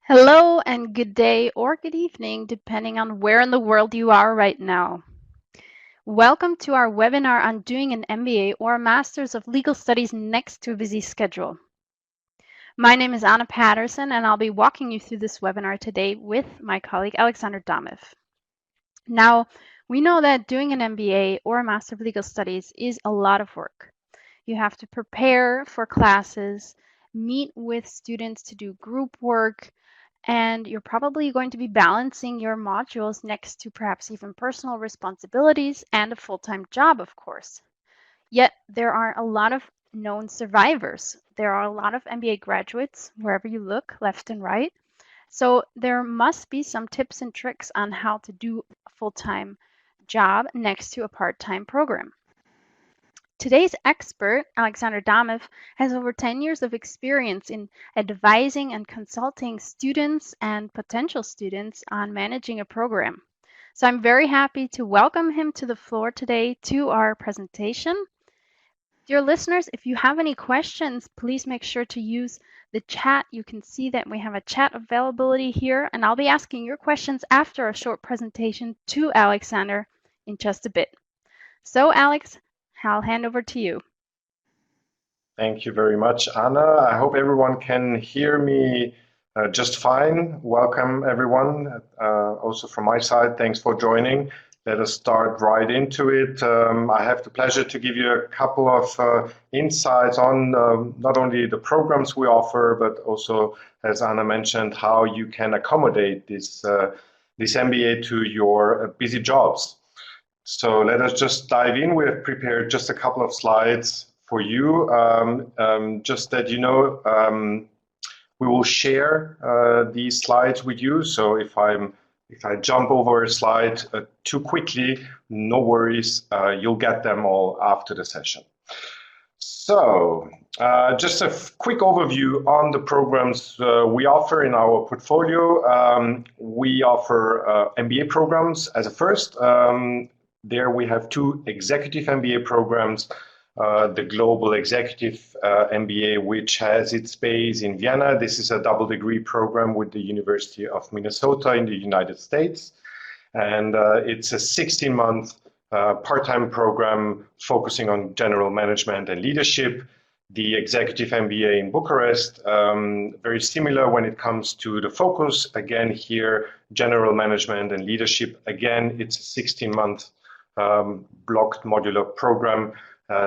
Hello and good day or good evening, depending on where in the world you are right now. Welcome to our webinar on doing an MBA or a Master's of Legal Studies next to a busy schedule. My name is Anna Patterson and I'll be walking you through this webinar today with my colleague Alexander Damev. Now, we know that doing an MBA or a Master of Legal Studies is a lot of work. You have to prepare for classes, meet with students to do group work, and you're probably going to be balancing your modules next to perhaps even personal responsibilities and a full-time job, of course. Yet there are a lot of known survivors. There are a lot of MBA graduates wherever you look, left and right. So there must be some tips and tricks on how to do a full-time job next to a part-time program. Today's expert, Alexander Damev, has over 10 years of experience in advising and consulting students and potential students on managing a program. So I'm very happy to welcome him to the floor today to our presentation. Dear listeners, if you have any questions, please make sure to use the chat. You can see that we have a chat availability here, and I'll be asking your questions after a short presentation to Alexander in just a bit. So Alex, I'll hand over to you. Thank you very much, Anna. I hope everyone can hear me just fine. Welcome, everyone. Also from my side, thanks for joining. Let us start right into it. I have the pleasure to give you a couple of insights on not only the programs we offer, but also, as Anna mentioned, how you can accommodate this MBA to your busy jobs. So let us just dive in. We have prepared just a couple of slides for you. Just that you know, we will share these slides with you. So if I jump over a slide too quickly, no worries. You'll get them all after the session. So just a quick overview on the programs we offer in our portfolio. We offer MBA programs as a first. There we have two executive MBA programs, the Global Executive MBA, which has its base in Vienna. This is a double degree program with the University of Minnesota in the United States. And it's a 16-month part-time program focusing on general management and leadership. The Executive MBA in Bucharest, very similar when it comes to the focus. Again, here, general management and leadership. Again, it's a 16-month blocked modular program.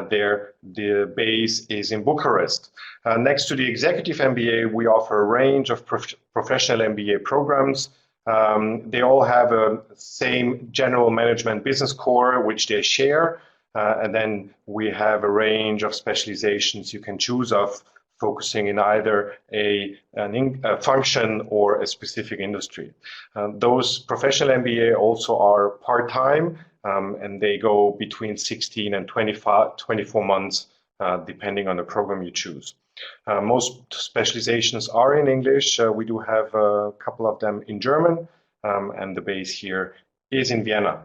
There, the base is in Bucharest. Next to the Executive MBA, we offer a range of professional MBA programs. They all have a same general management business core, which they share. And then we have a range of specializations you can choose of, focusing in either a function or a specific industry. Those professional MBA also are part-time, and they go between 16 and 24 months, depending on the program you choose. Most specializations are in English. We do have a couple of them in German, and the base here is in Vienna.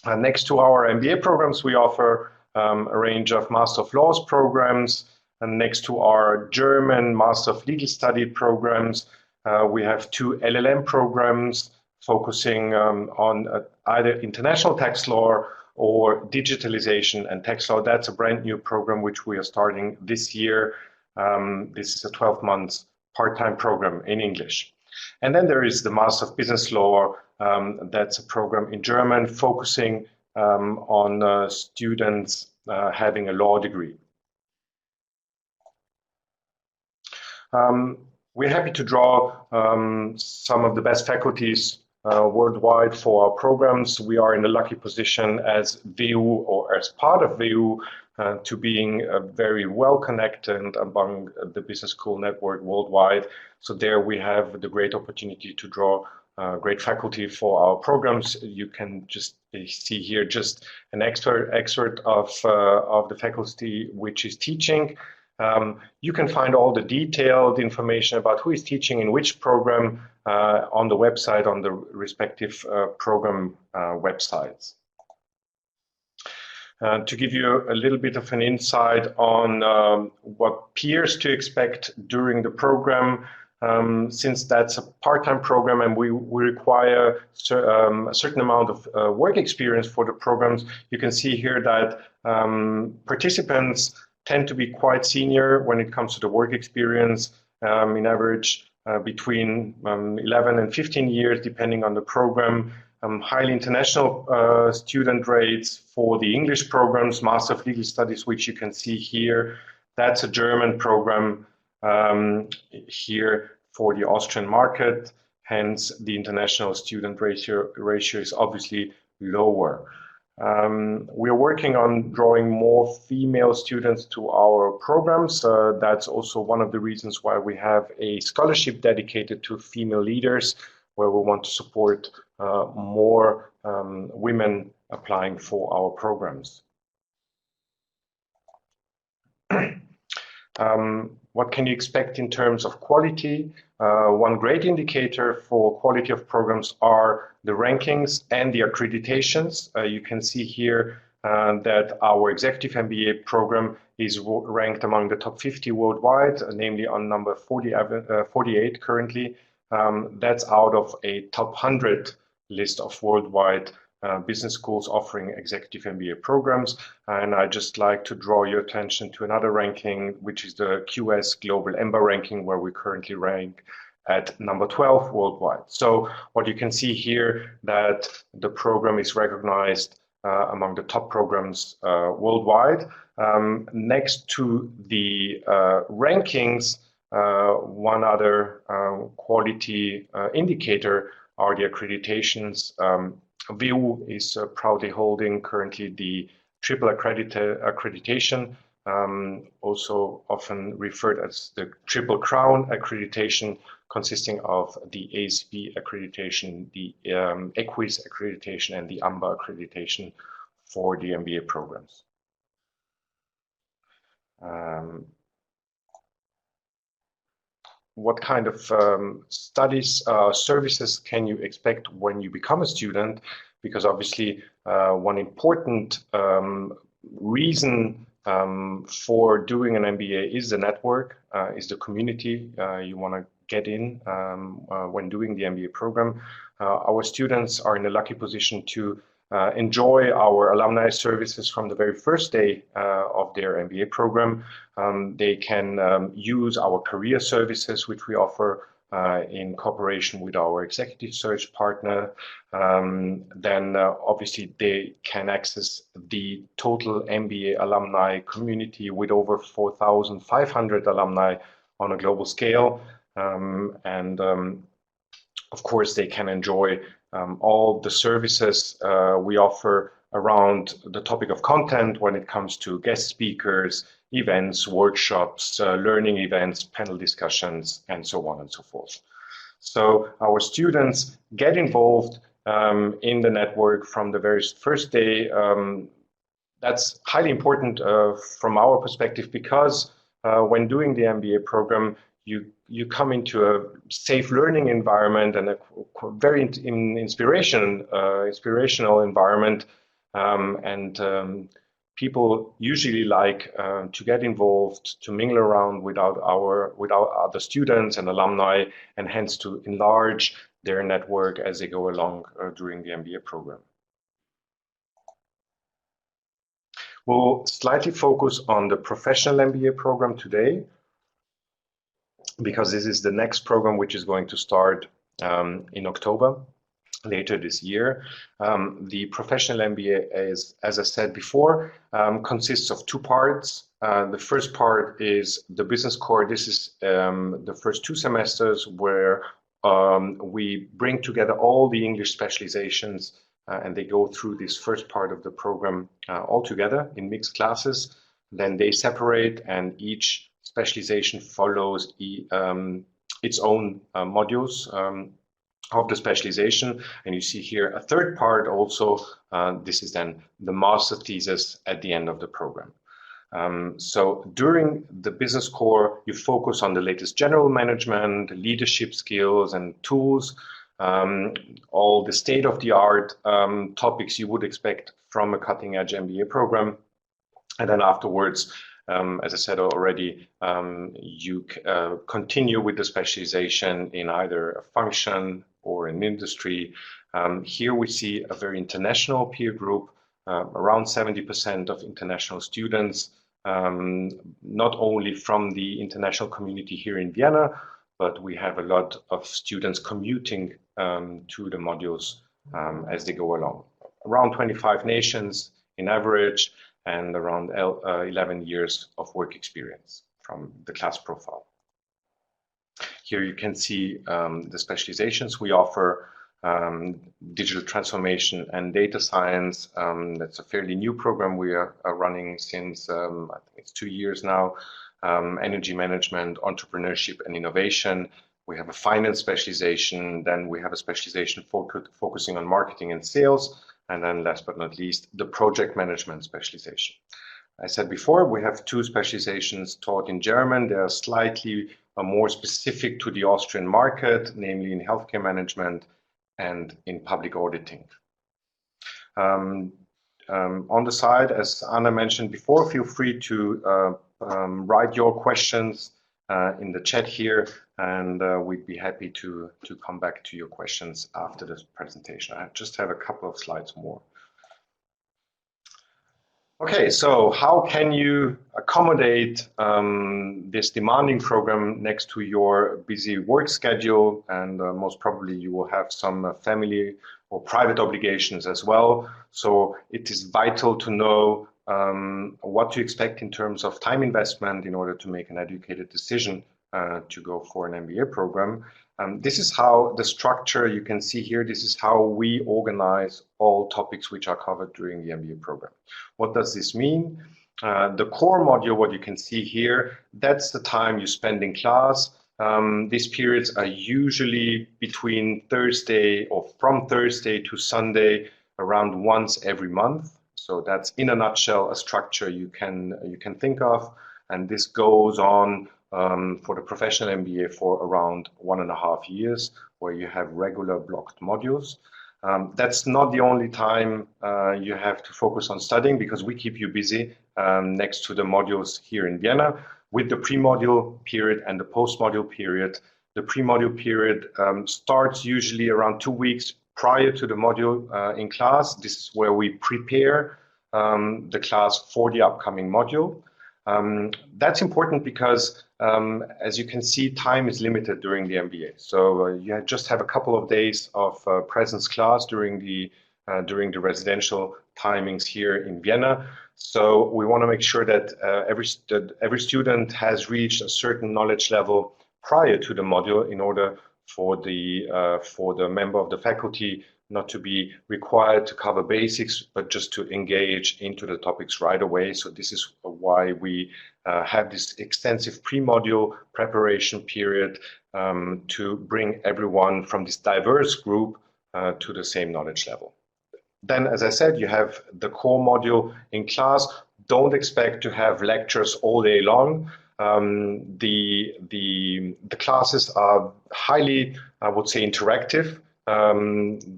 Next to our MBA programs, we offer a range of Master of Laws programs. And next to our German Master of Legal Study programs, we have two LLM programs focusing on either international tax law or digitalization and tax law. That's a brand new program which we are starting this year. This is a 12-month part-time program in English. And then there is the Master of Business Law. That's a program in German focusing on students having a law degree. We're happy to draw some of the best faculties worldwide for our programs. We are in a lucky position as WU or as part of WU to being very well connected among the business school network worldwide. So there we have the great opportunity to draw great faculty for our programs. You can just see here just an excerpt of the faculty which is teaching. You can find all the detailed information about who is teaching in which program on the website, on the respective program websites. To give you a little bit of an insight on what peers to expect during the program, since that's a part-time program and we require a certain amount of work experience for the programs, you can see here that participants tend to be quite senior when it comes to the work experience, in average between 11 and 15 years, depending on the program. Highly international student rates for the English programs, Master of Legal Studies, which you can see here. That's a German program here for the Austrian market. Hence, the international student ratio is obviously lower. We are working on drawing more female students to our programs. That's also one of the reasons why we have a scholarship dedicated to female leaders, where we want to support more women applying for our programs. What can you expect in terms of quality? One great indicator for quality of programs are the rankings and the accreditations. You can see here that our Executive MBA program is ranked among the top 50 worldwide, namely on number 48 currently. That's out of a top 100 list of worldwide business schools offering executive MBA programs. And I just like to draw your attention to another ranking, which is the QS Global EMBA ranking, where we currently rank at number 12 worldwide. So what you can see here, that the program is recognized among the top programs worldwide. Next to the rankings, one other quality indicator are the accreditations. VU is proudly holding currently the triple accreditation, also often referred as the Triple Crown accreditation, consisting of the ASB accreditation, the EQUIS accreditation, and the AMBA accreditation for the MBA programs. What kind of studies, services can you expect when you become a student? Because obviously one important reason for doing an MBA is the network, is the community you want to get in when doing the MBA program. Our students are in a lucky position to enjoy our alumni services from the very first day of their MBA program. They can use our career services, which we offer in cooperation with our executive search partner. Then obviously they can access the total MBA alumni community with over 4,500 alumni on a global scale. Of course, they can enjoy all the services we offer around the topic of content when it comes to guest speakers, events, workshops, learning events, panel discussions, and so on and so forth. So our students get involved in the network from the very first day. That's highly important from our perspective, because when doing the MBA program, you come into a safe learning environment and a very inspirational environment, people usually like to get involved, to mingle around with our other students and alumni, and hence to enlarge their network as they go along during the MBA program. We'll slightly focus on the professional MBA program today, because this is the next program which is going to start in October, later this year. The professional MBA is, as I said before, consists of two parts. The first part is the business core. This is the first 2 semesters where we bring together all the English specializations and they go through this first part of the program all together in mixed classes. Then they separate and each specialization follows its own modules of the specialization. And you see here a third part also. This is then the master thesis at the end of the program. So during the business core, you focus on the latest general management, leadership skills and tools, all the state-of-the-art topics you would expect from a cutting-edge MBA program. And then afterwards, as I said already, you continue with the specialization in either a function or an industry. Here we see a very international peer group, around 70% of international students, not only from the international community here in Vienna, but we have a lot of students commuting to the modules as they go along. Around 25 nations in average, and around 11 years of work experience from the class profile. Here you can see the specializations we offer, digital transformation and data science. That's a fairly new program we are running since, I think it's 2 years now. Energy management, entrepreneurship and innovation. We have a finance specialization, then we have a specialization focusing on marketing and sales, and then last but not least, the project management specialization. I said before, we have 2 specializations taught in German. They are slightly more specific to the Austrian market, namely in healthcare management and in public auditing. On the side, as Anna mentioned before, feel free to write your questions in the chat here, and we'd be happy to come back to your questions after this presentation. I just have a couple of slides more. Okay, so how can you accommodate this demanding program next to your busy work schedule? And most probably you will have some family or private obligations as well. So it is vital to know what to expect in terms of time investment in order to make an educated decision to go for an MBA program. This is how the structure you can see here, this is how we organize all topics which are covered during the MBA program. What does this mean? The core module, what you can see here, that's the time you spend in class. These periods are usually between Thursday or from Thursday to Sunday, around once every month. So that's in a nutshell a structure you can think of, and this goes on for the professional MBA for around 1.5 years, where you have regular blocked modules. That's not the only time you have to focus on studying, because we keep you busy next to the modules here in Vienna with the pre-module period and the post-module period. The pre-module period starts usually around 2 weeks prior to the module in class. This is where we prepare the class for the upcoming module. That's important because, as you can see, time is limited during the MBA. So you just have a couple of days of presence class during the residential timings here in Vienna. So we want to make sure that every student has reached a certain knowledge level prior to the module in order for the member of the faculty not to be required to cover basics, but just to engage into the topics right away. So this is why we have this extensive pre-module preparation period to bring everyone from this diverse group to the same knowledge level. Then, as I said, you have the core module in class. Don't expect to have lectures all day long. The classes are highly, I would say, interactive.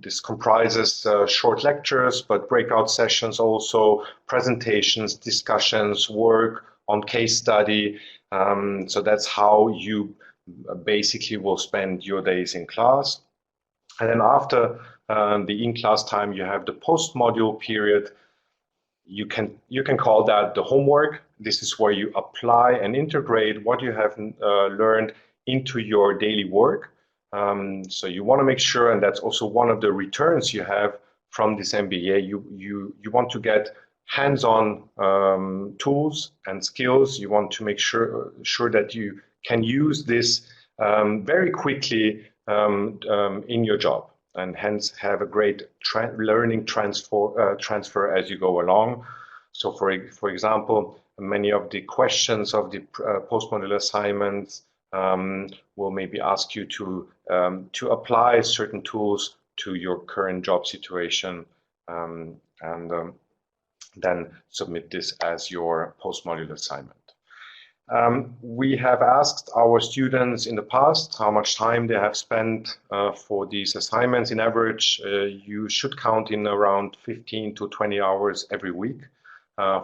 This comprises short lectures, but breakout sessions also, presentations, discussions, work on case study. So that's how you basically will spend your days in class. And then after the in-class time, you have the post-module period. You can call that the homework. This is where you apply and integrate what you have learned into your daily work. So you want to make sure, and that's also one of the returns you have from this MBA, you want to get hands-on tools and skills. You want to make sure that you can use this very quickly in your job, and hence have a great learning transfer as you go along. So for example, many of the questions of the post-module assignments will maybe ask you to apply certain tools to your current job situation, and then submit this as your post-module assignment. We have asked our students in the past how much time they have spent for these assignments. In average, you should count in around 15 to 20 hours every week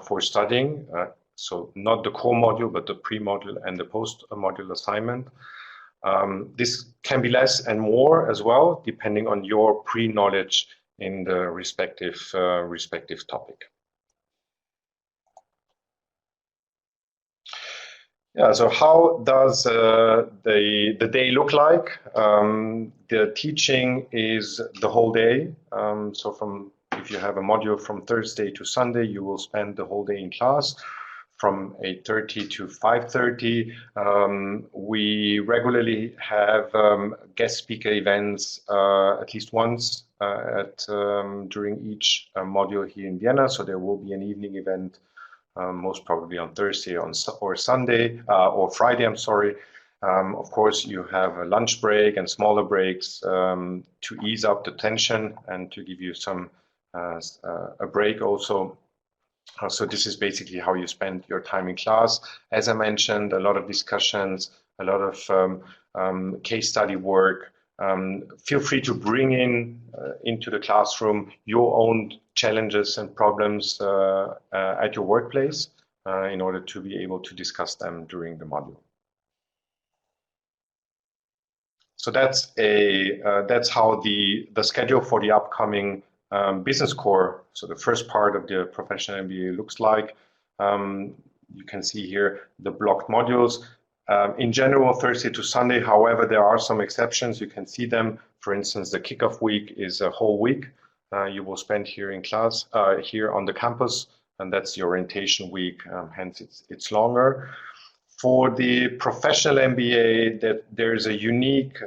for studying. So not the core module, but the pre-module and the post-module assignment. This can be less and more as well, depending on your pre-knowledge in the respective topic. Yeah, so how does the day look like? The teaching is the whole day. So if you have a module from Thursday to Sunday, you will spend the whole day in class from 8:30 to 5:30. We regularly have guest speaker events at least once during each module here in Vienna. So there will be an evening event most probably on Thursday or Sunday or Friday, I'm sorry. Of course, you have a lunch break and smaller breaks to ease up the tension and to give you some a break also. So this is basically how you spend your time in class. As I mentioned, a lot of discussions, a lot of case study work. Feel free to bring into the classroom your own challenges and problems at your workplace in order to be able to discuss them during the module. So that's how the schedule for the upcoming business core, so the first part of the professional MBA looks like. You can see here the blocked modules. In general, Thursday to Sunday, however, there are some exceptions. You can see them. For instance, the kickoff week is a whole week you will spend here in class, here on the campus, and that's the orientation week, hence it's longer. For the professional MBA, that there's a unique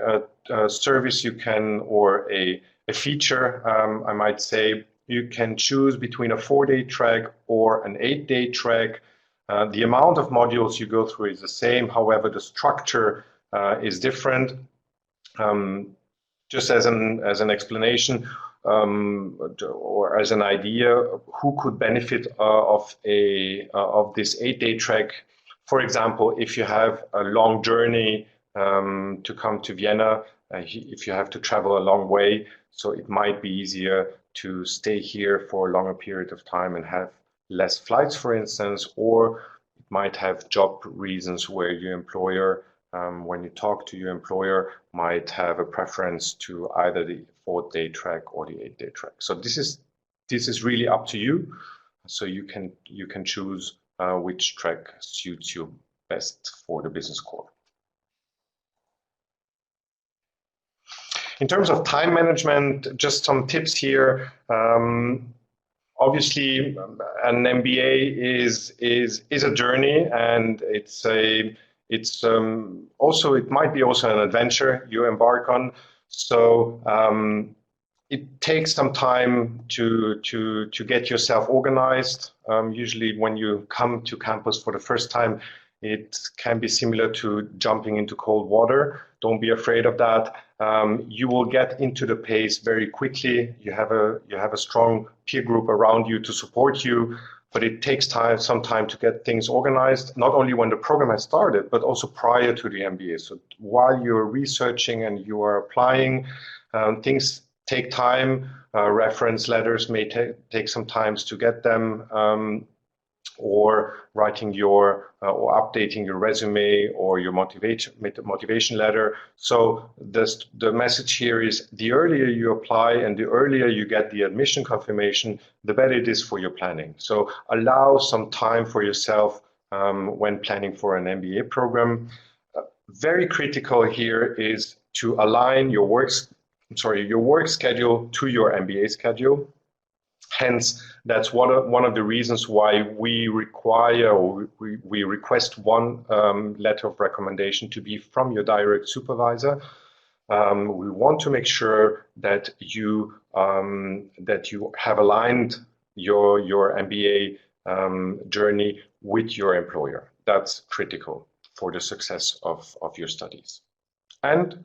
service you can, or a feature, I might say, you can choose between a 4-day track or an 8-day track. The amount of modules you go through is the same, however, the structure is different. Just as an explanation or as an idea, who could benefit of this 8-day track? For example, if you have a long journey to come to Vienna, if you have to travel a long way, so it might be easier to stay here for a longer period of time and have less flights, for instance, or it might have job reasons where your employer, when you talk to your employer, might have a preference to either the 4-day track or the 8-day track. So this is really up to you. So you can choose which track suits you best for the business core. In terms of time management, just some tips here. Obviously, an MBA is a journey, and it might be also an adventure you embark on. So it takes some time to get yourself organized. Usually when you come to campus for the first time, it can be similar to jumping into cold water. Don't be afraid of that. You will get into the pace very quickly. You have a strong peer group around you to support you, but it takes some time to get things organized, not only when the program has started, but also prior to the MBA. So while you're researching and you are applying, things take time. Reference letters may take some time to get them, or writing or updating your resume or your motivation letter. So the message here is, the earlier you apply and the earlier you get the admission confirmation, the better it is for your planning. So allow some time for yourself when planning for an MBA program. Very critical here is to align your work schedule to your MBA schedule. Hence, that's one of the reasons why we require, or we request one letter of recommendation to be from your direct supervisor. We want to make sure that you have aligned your MBA journey with your employer. That's critical for the success of your studies. And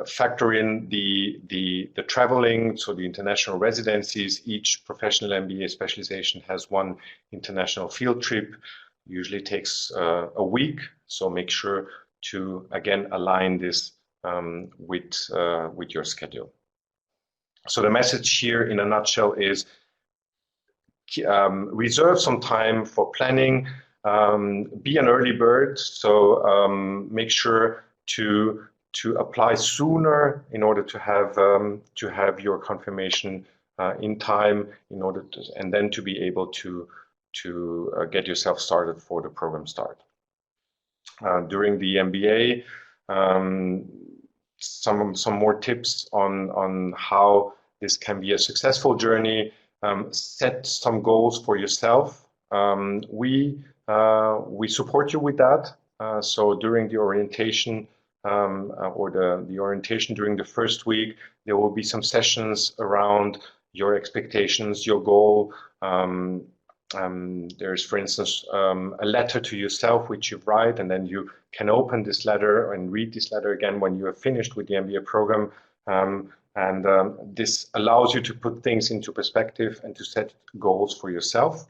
factor in the traveling, so the international residencies. Each professional MBA specialization has one international field trip, usually takes a week, so make sure to again align this with your schedule. So the message here in a nutshell is, reserve some time for planning. Be an early bird, so make sure to apply sooner in order to have your confirmation in time, in order to, and then to be able to get yourself started for the program start. During the MBA, some more tips on how this can be a successful journey. Set some goals for yourself. We support you with that. So during the orientation or the orientation during the first week, there will be some sessions around your expectations, your goal. There's, for instance, a letter to yourself which you write, and then you can open this letter and read this letter again when you are finished with the MBA program. This allows you to put things into perspective and to set goals for yourself.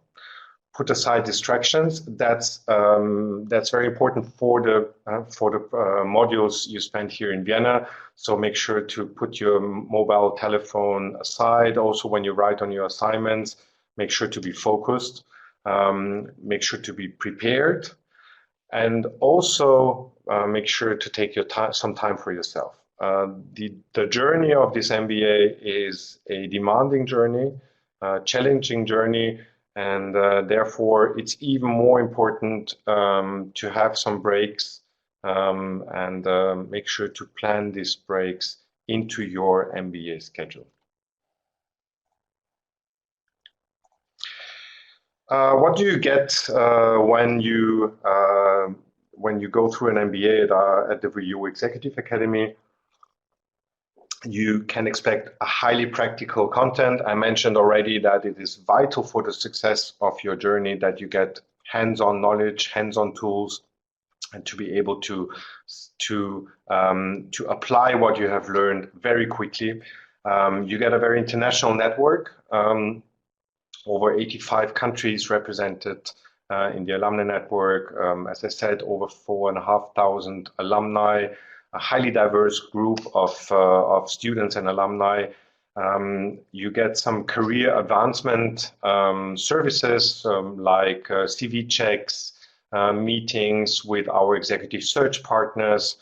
Put aside distractions. That's very important for the modules you spend here in Vienna. So make sure to put your mobile telephone aside. Also, when you write on your assignments, make sure to be focused. Make sure to be prepared, and also make sure to take your some time for yourself. The journey of this MBA is a demanding journey, challenging journey, and therefore it's even more important to have some breaks and make sure to plan these breaks into your MBA schedule. What do you get when you go through an MBA at the VU Executive Academy? You can expect a highly practical content. I mentioned already that it is vital for the success of your journey that you get hands-on knowledge, hands-on tools, and to be able to apply what you have learned very quickly. You get a very international network. Over 85 countries represented in the alumni network. As I said, over 4,500 alumni, a highly diverse group of students and alumni. You get some career advancement services like CV checks, meetings with our executive search partners.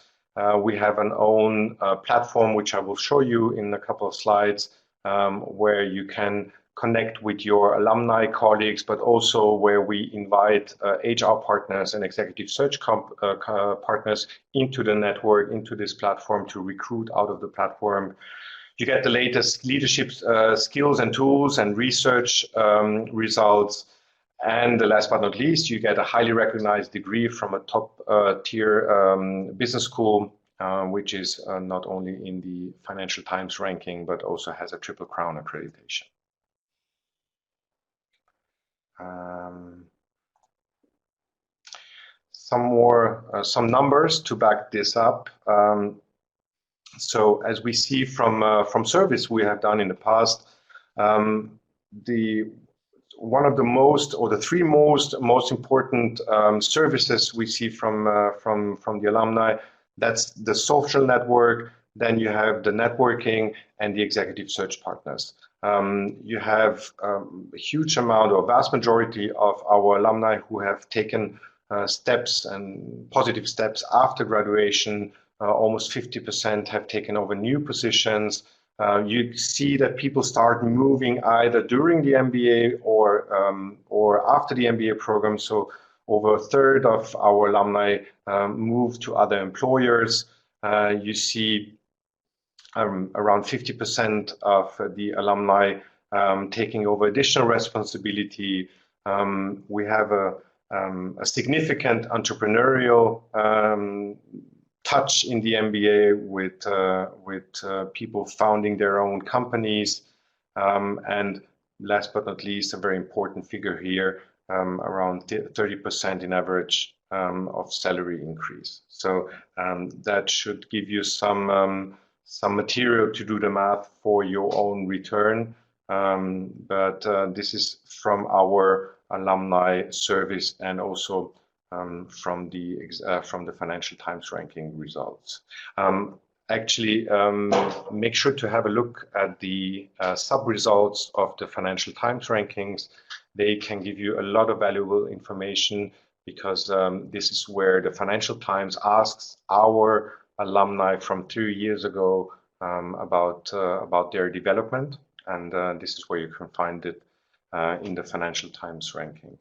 We have an own platform, which I will show you in a couple of slides, where you can connect with your alumni colleagues, but also where we invite HR partners and executive search partners into the network, into this platform to recruit out of the platform. You get the latest leadership skills and tools and research results. And last but not least, you get a highly recognized degree from a top tier business school, which is not only in the Financial Times ranking, but also has a Triple Crown accreditation. Some numbers to back this up. So as we see from surveys we have done in the past, one of the most, or the three most important services we see from the alumni, that's the social network. Then you have the networking and the executive search partners. You have a huge amount, or vast majority of our alumni who have taken steps and positive steps after graduation. Almost 50% have taken over new positions. You see that people start moving either during the MBA or after the MBA program. So over a third of our alumni move to other employers. You see around 50% of the alumni taking over additional responsibility. We have a significant entrepreneurial touch in the MBA with people founding their own companies. And last but not least, a very important figure here, around 30% in average of salary increase. So that should give you some material to do the math for your own return. But this is from our alumni service and also from the Financial Times ranking results. Actually, make sure to have a look at the sub-results of the Financial Times rankings. they can give you a lot of valuable information because this is where the Financial Times asks our alumni from 3 years ago about their development, and this is where you can find it in the Financial Times ranking.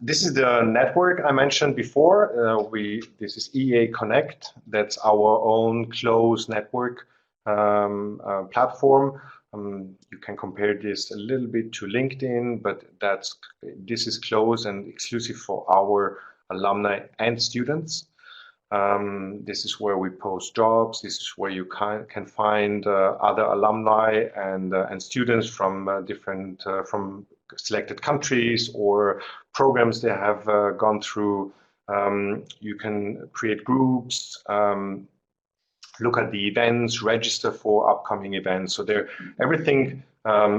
This is the network I mentioned before. This is EA Connect. That's our own closed network platform. You can compare this a little bit to LinkedIn, but this is closed and exclusive for our alumni and students. This is where we post jobs. This is where you can find other alumni and students from different from selected countries or programs they have gone through. You can create groups, look at the events, register for upcoming events. So everything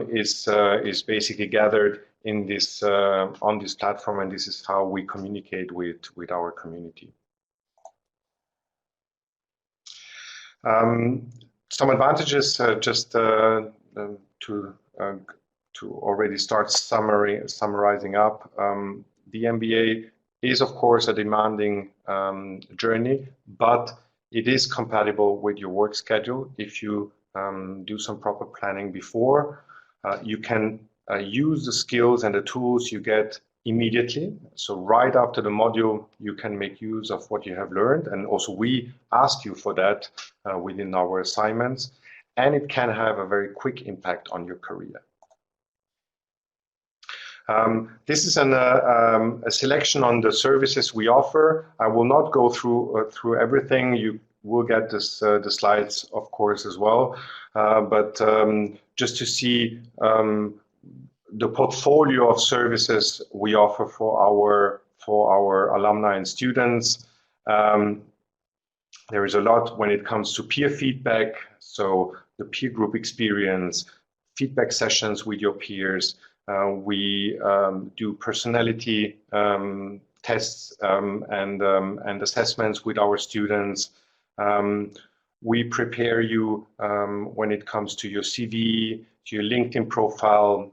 is basically gathered in this on this platform, and this is how we communicate with our community. Some advantages, just to already start summarizing up. The MBA is, of course, a demanding journey, but it is compatible with your work schedule. If you do some proper planning before, you can use the skills and the tools you get immediately. So right after the module, you can make use of what you have learned. And also we ask you for that within our assignments. And it can have a very quick impact on your career. This is a selection on the services we offer. I will not go through everything. You will get the slides, of course, as well. But just to see the portfolio of services we offer for our alumni and students. There is a lot when it comes to peer feedback. So the peer group experience, feedback sessions with your peers. We do personality tests and assessments with our students. We prepare you when it comes to your CV, to your LinkedIn profile.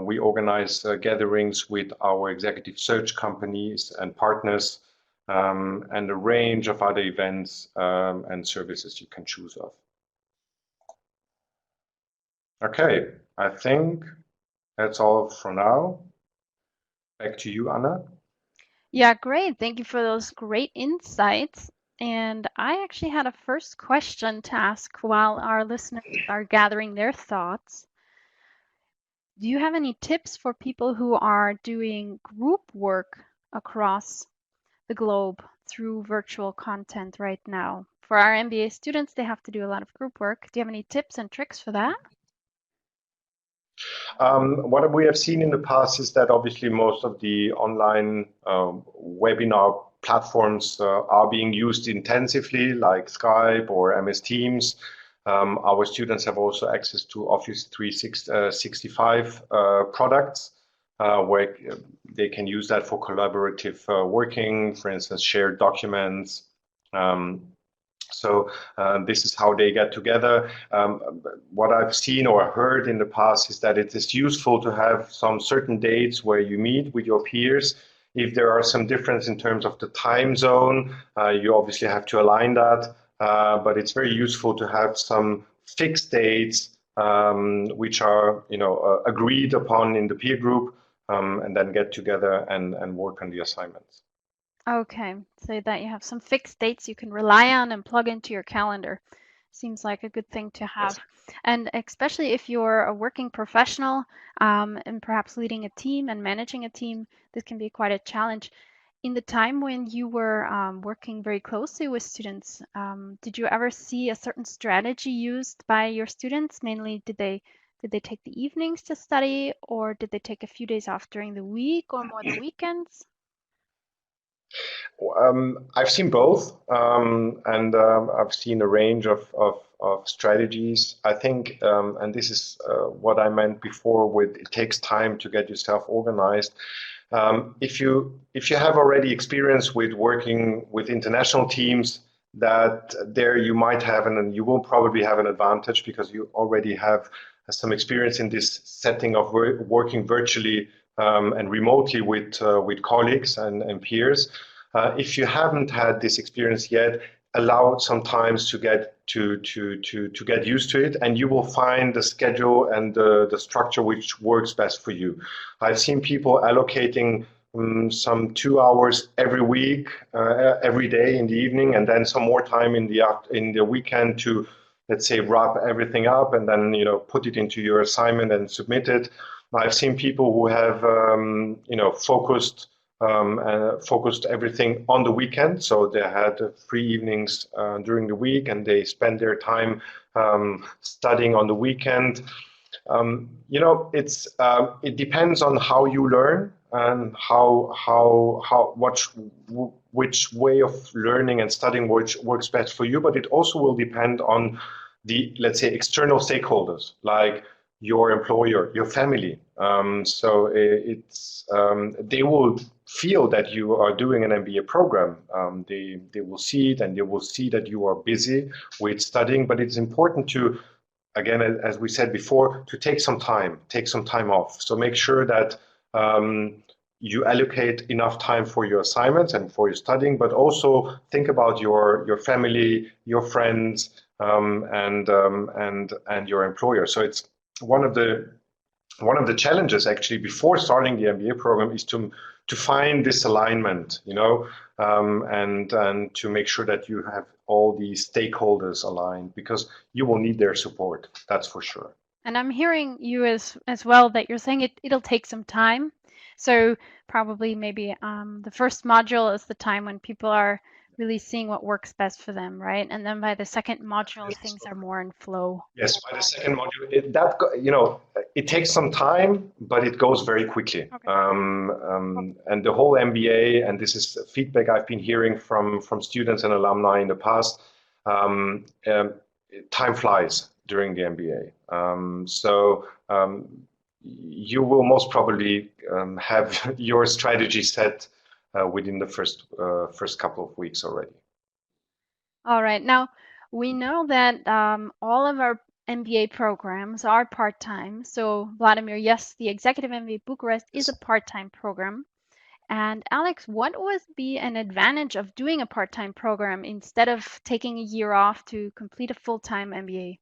We organize gatherings with our executive search companies and partners, and a range of other events and services you can choose of. Okay, I think that's all for now. Back to you, Anna. Yeah, great. Thank you for those great insights. And I actually had a first question to ask while our listeners are gathering their thoughts. Do you have any tips for people who are doing group work across the globe through virtual content right now? For our MBA students, they have to do a lot of group work. Do you have any tips and tricks for that? What we have seen in the past is that obviously most of the online webinar platforms are being used intensively, like Skype or MS Teams. Our students have also access to Office 365 products, where they can use that for collaborative working, for instance, shared documents. So this is how they get together. What I've seen or heard in the past is that it is useful to have some certain dates where you meet with your peers. If there are some difference in terms of the time zone, you obviously have to align that. But it's very useful to have some fixed dates, which are agreed upon in the peer group, and then get together and work on the assignments. Okay, so that you have some fixed dates you can rely on and plug into your calendar. Seems like a good thing to have. And especially if you're a working professional and perhaps leading a team and managing a team, this can be quite a challenge. In the time when you were working very closely with students, did you ever see a certain strategy used by your students? Mainly, did they take the evenings to study, or did they take a few days off during the week or more the weekends? I've seen both, and I've seen a range of strategies. I think, and this is what I meant before with it takes time to get yourself organized. If you have already experience with working with international teams, that there you might have, and you will probably have an advantage because you already have some experience in this setting of working virtually and remotely with colleagues and peers. If you haven't had this experience yet, allow it sometimes to get used to it, and you will find the schedule and the structure which works best for you. I've seen people allocating some 2 hours every week, every day in the evening, and then some more time in the weekend to, let's say, wrap everything up and then put it into your assignment and submit it. I've seen people who have focused everything on the weekend, so they had free evenings during the week, and they spend their time studying on the weekend. It depends on how you learn and which way of learning and studying works best for you, but it also will depend on the, let's say, external stakeholders like your employer, your family. They will feel that you are doing an MBA program. They will see it, and they will see that you are busy with studying, but it's important to, again, as we said before, to take some time off. So make sure that you allocate enough time for your assignments and for your studying, but also think about your family, your friends, and your employer. So it's one of the challenges actually before starting the MBA program is to find this alignment, and to make sure that you have all the stakeholders aligned, because you will need their support. That's for sure. And I'm hearing you as well that you're saying it'll take some time. So probably maybe the first module is the time when people are really seeing what works best for them, right? And then by the second module, things are more in flow. Yes, by the second module, it takes some time, but it goes very quickly. Okay. And the whole MBA, and this is feedback I've been hearing from students and alumni in the past, time flies during the MBA. You will most probably have your strategy set within the first couple of weeks already. All right. Now, we know that all of our MBA programs are part-time. So, Vladimir, yes, the Executive MBA Bucharest is a part-time program. And Alex, what would be an advantage of doing a part-time program instead of taking a year off to complete a full-time MBA?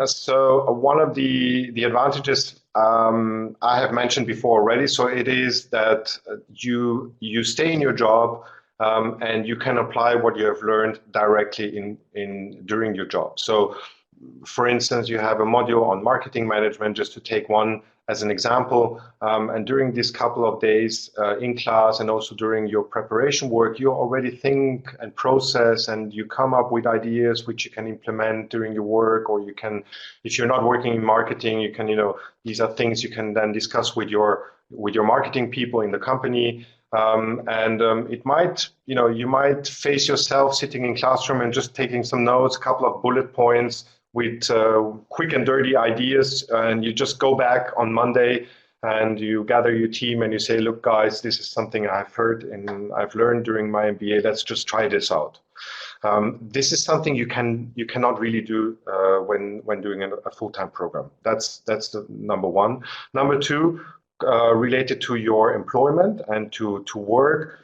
So one of the advantages I have mentioned before already. So it is that you stay in your job, and you can apply what you have learned directly during your job. So, for instance, you have a module on marketing management, just to take one as an example. And during this couple of days in class, and also during your preparation work, you already think and process, and you come up with ideas which you can implement during your work, or you can, if you're not working in marketing, you can, these are things you can then discuss with your marketing people in the company. It might, you might face yourself sitting in classroom and just taking some notes, a couple of bullet points with quick and dirty ideas, and you just go back on Monday and you gather your team and you say, look, guys, this is something I've heard and I've learned during my MBA. Let's just try this out. This is something you cannot really do when doing a full-time program. That's the number one. Number two, related to your employment and to work.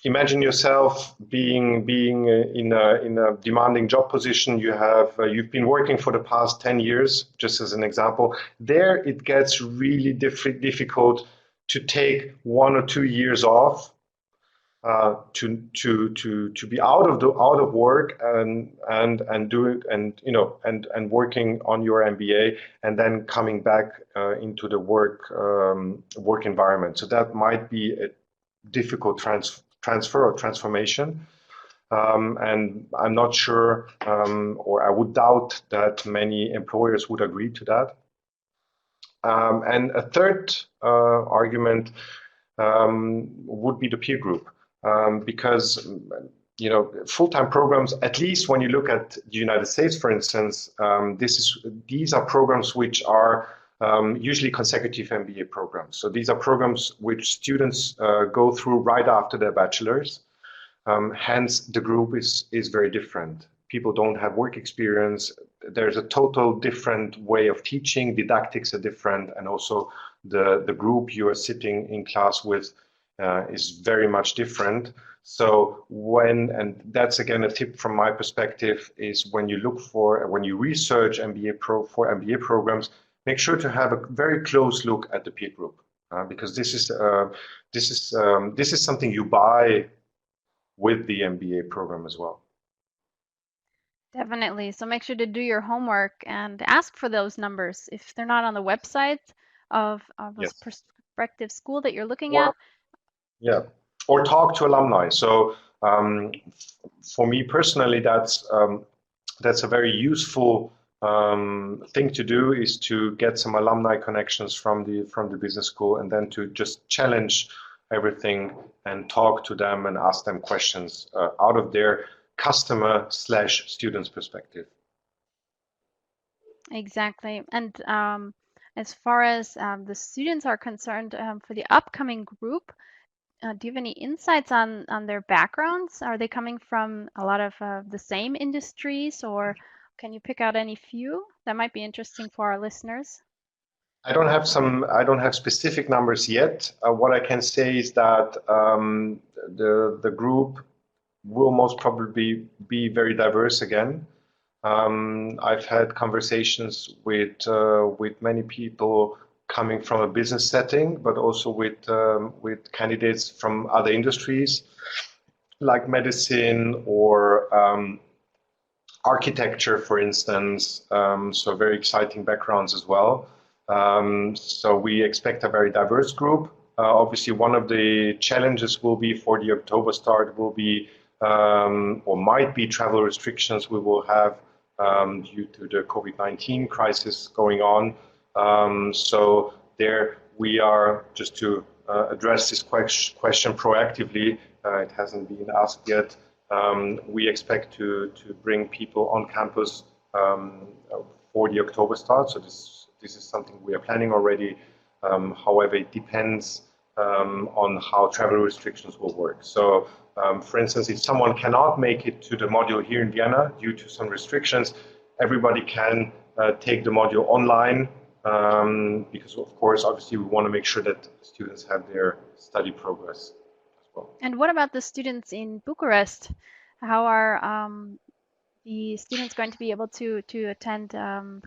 Imagine yourself being in a demanding job position. You've been working for the past 10 years, just as an example. There, it gets really difficult to take 1 or 2 years off, to be out of work and do it, and working on your MBA, and then coming back into the work environment. So that might be a difficult transfer or transformation, and I'm not sure, or I would doubt that many employers would agree to that. And a third argument would be the peer group, because full-time programs, at least when you look at the United States, for instance, these are programs which are usually consecutive MBA programs. So these are programs which students go through right after their bachelor's. Hence, the group is very different. people don't have work experience. There's a total different way of teaching. Didactics are different, and also the group you are sitting in class with is very much different. So and that's again a tip from my perspective, is when you research for MBA programs, make sure to have a very close look at the peer group, because this is something you buy with the MBA program as well. Definitely. So make sure to do your homework and ask for those numbers if they're not on the website of a Yes. prospective school that you're looking Or at. yeah, or talk to alumni. So for me personally, that's a very useful thing to do, is to get some alumni connections from the business school, and then to just challenge everything and talk to them and ask them questions out of their customer/students perspective. Exactly. And as far as the students are concerned, for the upcoming group, do you have any insights on their backgrounds? Are they coming from a lot of the same industries, or can you pick out any few that might be interesting for our listeners? I don't have specific numbers yet. What I can say is that the group will most probably be very diverse again. I've had conversations with many people coming from a business setting, but also with candidates from other industries like medicine or architecture, for instance. So very exciting backgrounds as well. So we expect a very diverse group. Obviously, one of the challenges will be for the October start will be or might be travel restrictions we will have due to the COVID-19 crisis going on. So there we are, just to address this question proactively. It hasn't been asked yet. We expect to bring people on campus for the October start. So this is something we are planning already. However, it depends on how travel restrictions will work. So, for instance, if someone cannot make it to the module here in Vienna due to some restrictions, everybody can take the module online, because, of course, obviously, we want to make sure that students have their study progress as well. And what about the students in Bucharest? How are the students going to be able to attend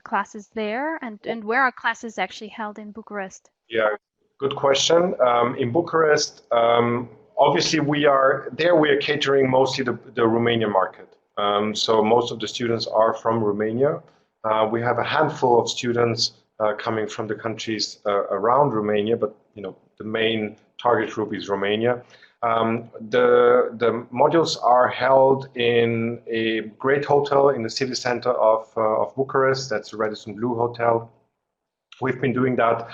classes there? And where are classes actually held in Bucharest? Yeah, good question. In Bucharest, obviously we are catering mostly the Romanian market. So most of the students are from Romania. We have a handful of students coming from the countries around Romania, but the main target group is Romania. The modules are held in a great hotel in the city center of Bucharest. That's the Radisson Blu Hotel. We've been doing that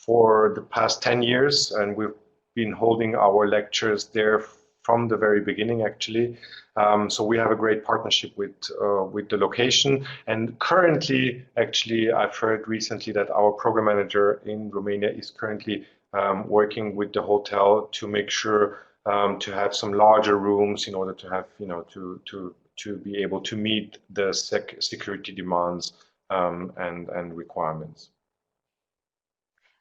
for the past 10 years, and we've been holding our lectures there from the very beginning, actually. So we have a great partnership with the location. And currently, actually, I've heard recently that our program manager in Romania is currently working with the hotel to make sure to have some larger rooms in order to have, to be able to meet the security demands and requirements.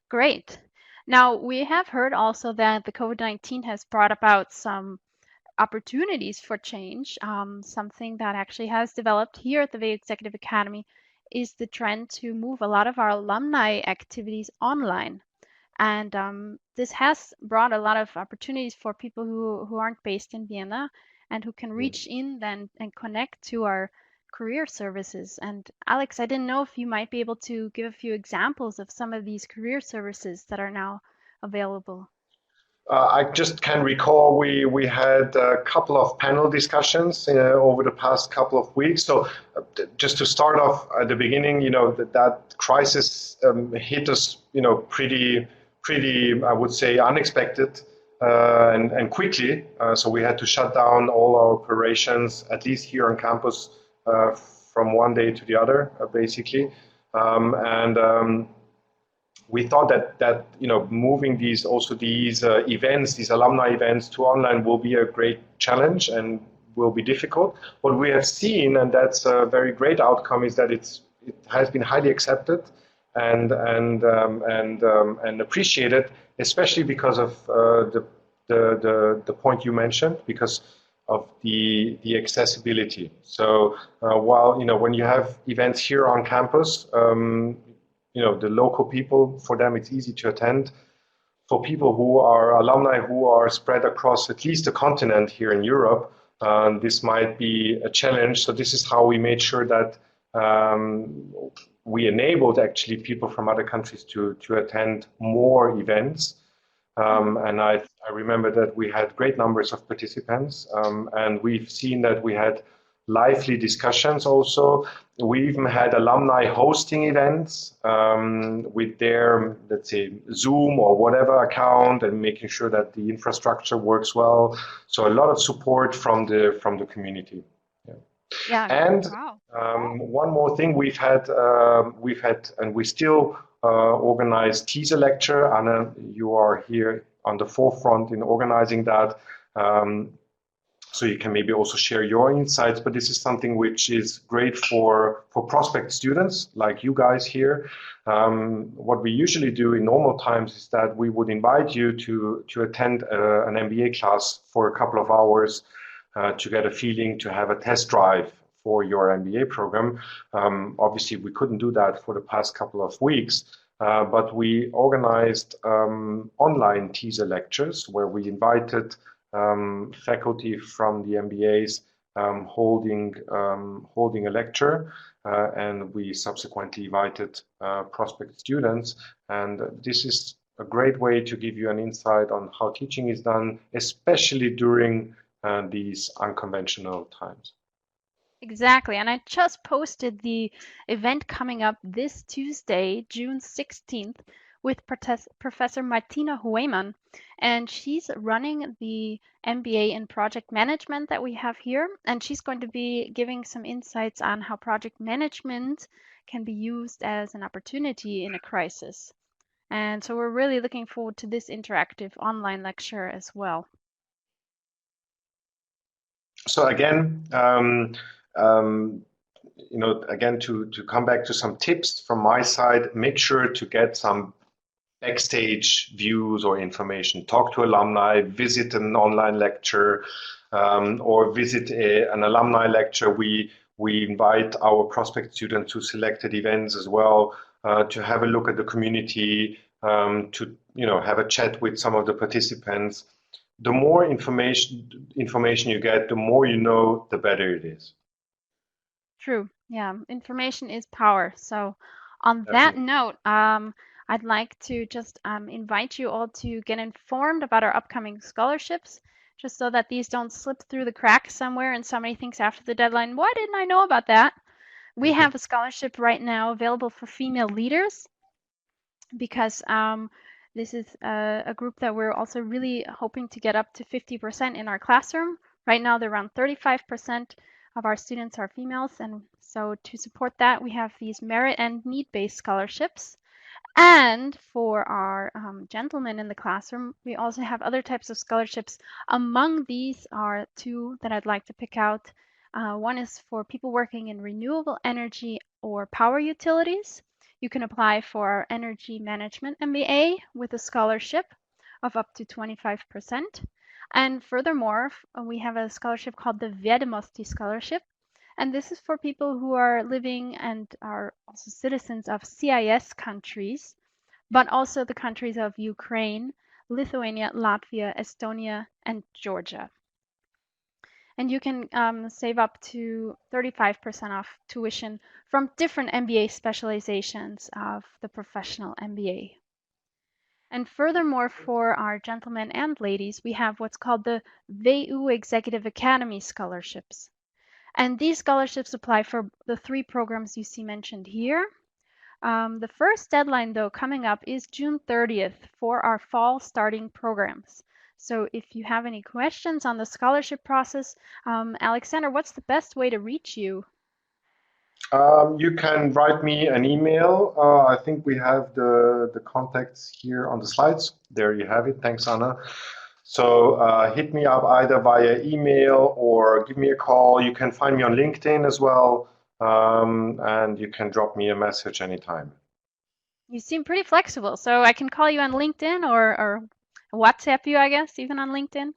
Great. Now, we have heard also that the COVID-19 has brought about some opportunities for change. Something that actually has developed here at the VA Executive Academy is the trend to move a lot of our alumni activities online. And this has brought a lot of opportunities for people who aren't based in Vienna and who can reach in then and connect to our career services. And Alex, I didn't know if you might be able to give a few examples of some of these career services that are now available. I just can recall we had a couple of panel discussions over the past couple of weeks. So just to start off at the beginning, that crisis hit us, pretty, I would say, unexpected and quickly. So we had to shut down all our operations, at least here on campus, from one day to the other, basically. We thought that moving these events, these alumni events to online will be a great challenge, and will be difficult. What we have seen, and that's a very great outcome, is that it has been highly accepted and appreciated, especially because of the point you mentioned, because of the accessibility. So while when you have events here on campus, the local people, for them it's easy to attend. For people who are alumni who are spread across at least a continent here in Europe, this might be a challenge. So this is how we made sure that we enabled actually people from other countries to attend more events. And I remember that we had great numbers of participants, and we've seen that we had lively discussions also. We even had alumni hosting events with their, let's say, Zoom or whatever account, and making sure that the infrastructure works well. So a lot of support from the community. Yeah. And Wow. one more thing, we've had, and we still organize teaser lecture. Anna, you are here on the forefront in organizing that. So you can maybe also share your insights, but this is something which is great for prospect students like you guys here. What we usually do in normal times is that we would invite you to attend an MBA class for a couple of hours to get a feeling, to have a test drive for your MBA program. Obviously, we couldn't do that for the past couple of weeks, but we organized online teaser lectures where we invited faculty from the MBAs holding a lecture, and we subsequently invited prospect students. And this is a great way to give you an insight on how teaching is done, especially during these unconventional times. Exactly. And I just posted the event coming up this Tuesday, June 16th, with Professor Martina Hueman. And she's running the MBA in project management that we have here. And she's going to be giving some insights on how project management can be used as an opportunity in a crisis. And so we're really looking forward to this interactive online lecture as well. So again, again, to come back to some tips from my side, make sure to get some backstage views or information. Talk to alumni, visit an online lecture, or visit an alumni lecture. We invite our prospect students to selected events as well, to have a look at the community, to have a chat with some of the participants. The more information you get, the more you know, the better it is. True. Yeah, information is power. So on that Definitely. note, I'd like to just invite you all to get informed about our upcoming scholarships, just so that these don't slip through the cracks somewhere and somebody thinks after the deadline, why didn't I know about that? We have a scholarship right now available for female leaders because this is a group that we're also really hoping to get up to 50% in our classroom. Right now, they're around 35% of our students are females. And so to support that, we have these merit and need-based scholarships. And for our gentlemen in the classroom, we also have other types of scholarships. Among these are two that I'd like to pick out. One is for people working in renewable energy or power utilities. You can apply for our Energy Management MBA with a scholarship of up to 25%. And furthermore, we have a scholarship called the Vedemosti Scholarship. And this is for people who are living and are also citizens of CIS countries, but also the countries of Ukraine, Lithuania, Latvia, Estonia, and Georgia. And you can save up to 35% off tuition from different MBA specializations of the professional MBA. And furthermore, for our gentlemen and ladies, we have what's called the VU Executive Academy scholarships. And these scholarships apply for the three programs you see mentioned here. The first deadline, though, coming up is June 30th for our fall starting programs. So if you have any questions on the scholarship process, Alexander, what's the best way to reach you? You can write me an email. I think we have the contacts here on the slides. There you have it. Thanks, Anna. So hit me up either via email or give me a call. You can find me on LinkedIn as well, and you can drop me a message anytime. You seem pretty flexible, so I can call you on LinkedIn or WhatsApp you, I guess, even on LinkedIn.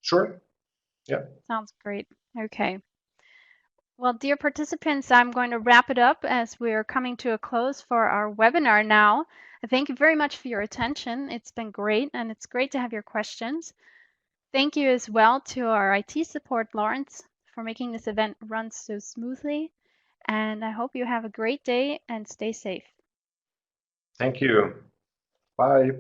Sure. Yeah. Sounds great. Okay. Well, dear participants, I'm going to wrap it up as we're coming to a close for our webinar now. Thank you very much for your attention. It's been great, and it's great to have your questions. Thank you as well to our IT support, Lawrence, for making this event run so smoothly. And I hope you have a great day and stay safe. Thank you. Bye.